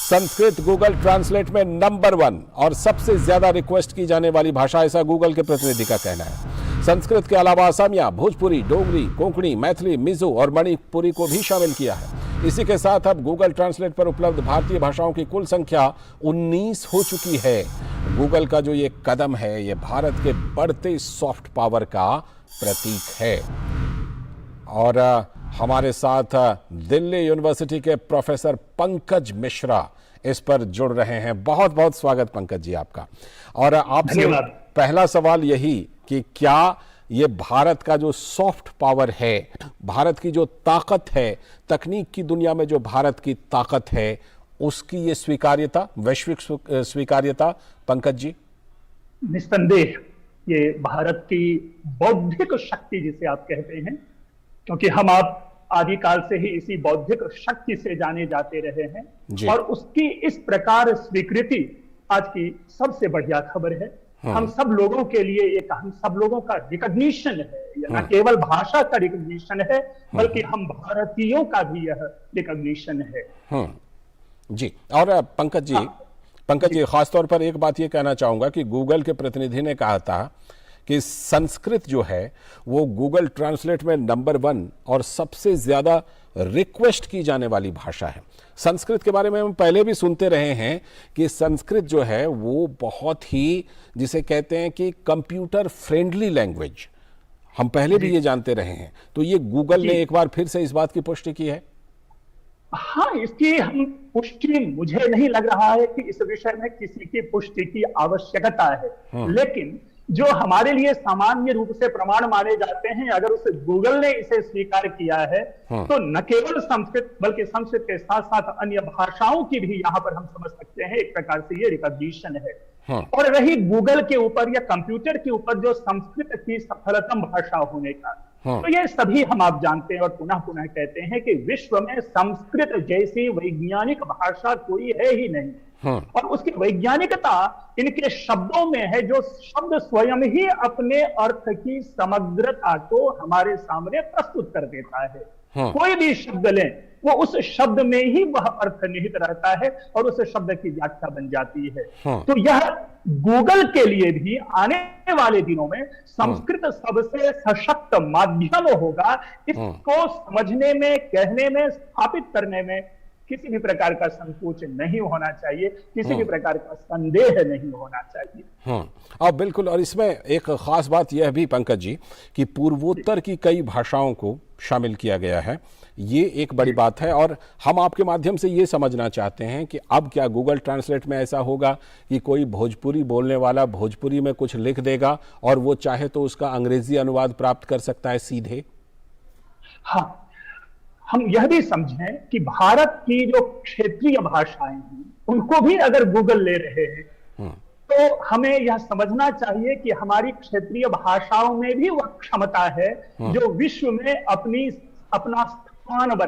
Sanskrit Google translate में number 1 और सबसे ज्यादा रिक्वेस्ट की जाने वाली भाषा, ऐसा गूगल के प्रतिनिधि का कहना है। संस्कृत के अलावा असमिया, भोजपुरी, डोगरी, कोंकणी, मैथिली, मिजो और मणिपुरी को भी शामिल किया है। इसी के साथ अब गूगल ट्रांसलेट पर उपलब्ध भारतीय भाषाओं की कुल संख्या 19 हो चुकी है। गूगल का जो ये कदम है, ये भारत के बढ़ते सॉफ्ट पावर का प्रतीक है। और हमारे साथ दिल्ली यूनिवर्सिटी के प्रोफेसर पंकज मिश्रा इस पर जुड़ रहे हैं। बहुत बहुत स्वागत पंकज जी आपका। और आपसे पहला सवाल यही कि क्या ये भारत का जो सॉफ्ट पावर है, भारत की जो ताकत है, तकनीक की दुनिया में जो भारत की ताकत है, उसकी ये स्वीकार्यता, वैश्विक स्वीकार्यता पंकज जी? निस्संदेह ये भारत की बौद्धिक शक्ति जिसे आप कहते हैं, क्योंकि हम आप आदिकाल से ही इसी बौद्धिक शक्ति से जाने जाते रहे हैं और उसकी इस प्रकार स्वीकृति आज की सबसे बढ़िया खबर है। हम सब लोगों के लिए एक, हम सब लोगों का रिकॉग्निशन है। यह न केवल भाषा का रिकॉग्निशन है, बल्कि हम भारतीयों का भी यह रिकॉग्निशन है। जी। और पंकज जी, खासतौर पर एक बात ये कहना चाहूंगा कि गूगल के प्रतिनिधि ने कहा था कि संस्कृत जो है वो गूगल ट्रांसलेट में नंबर 1 और सबसे ज्यादा रिक्वेस्ट की जाने वाली भाषा है। संस्कृत के बारे में हम पहले भी सुनते रहे हैं कि संस्कृत जो है वो बहुत ही, जिसे कहते हैं कि कंप्यूटर फ्रेंडली लैंग्वेज, हम पहले भी ये जानते रहे हैं। तो ये गूगल ने एक बार फिर से इस बात की पुष्टि की है। हाँ, इसकी हम पुष्टि, मुझे नहीं लग रहा है कि इस विषय में किसी की पुष्टि की आवश्यकता है। लेकिन जो हमारे लिए सामान्य रूप से प्रमाण माने जाते हैं, अगर उसे गूगल ने इसे स्वीकार किया है तो न केवल संस्कृत बल्कि संस्कृत के साथ साथ अन्य भाषाओं की भी यहां पर हम समझ सकते हैं एक प्रकार से ये रिकॉग्निशन है। और रही गूगल के ऊपर या कंप्यूटर के ऊपर जो संस्कृत की सफलतम भाषा होने का, तो ये सभी हम आप जानते हैं और पुनः पुनः कहते हैं कि विश्व में संस्कृत जैसी वैज्ञानिक भाषा कोई है ही नहीं। और उसकी वैज्ञानिकता इनके शब्दों में है, जो शब्द स्वयं ही अपने अर्थ की समग्रता को हमारे सामने प्रस्तुत कर देता है। कोई भी शब्द लें, वो उस शब्द में ही वह अर्थ निहित रहता है और उस शब्द की व्याख्या बन जाती है। तो यह गूगल के लिए भी आने वाले दिनों में संस्कृत सबसे सशक्त माध्यम होगा। इसको समझने में, कहने में, स्थापित करने में किसी भी प्रकार का संकोच नहीं होना चाहिए, किसी भी प्रकार का संदेह नहीं होना चाहिए। अब बिल्कुल। और इसमें एक खास बात यह भी पंकज जी कि पूर्वोत्तर की कई भाषाओं को शामिल किया गया है, ये एक बड़ी बात है। और हम आपके माध्यम से ये समझना चाहते हैं कि अब क्या गूगल ट्रांसलेट में ऐसा होगा कि कोई भोजपुरी बोलने वाला भोजपुरी में कुछ लिख देगा और वो चाहे तो उसका अंग्रेजी अनुवाद प्राप्त कर सकता है सीधे? हाँ, हम यह भी समझें कि भारत की जो क्षेत्रीय भाषाएं हैं उनको भी अगर गूगल ले रहे हैं तो हमें यह समझना चाहिए कि हमारी क्षेत्रीय भाषाओं में भी वह क्षमता है जो विश्व में अपना स्थान बना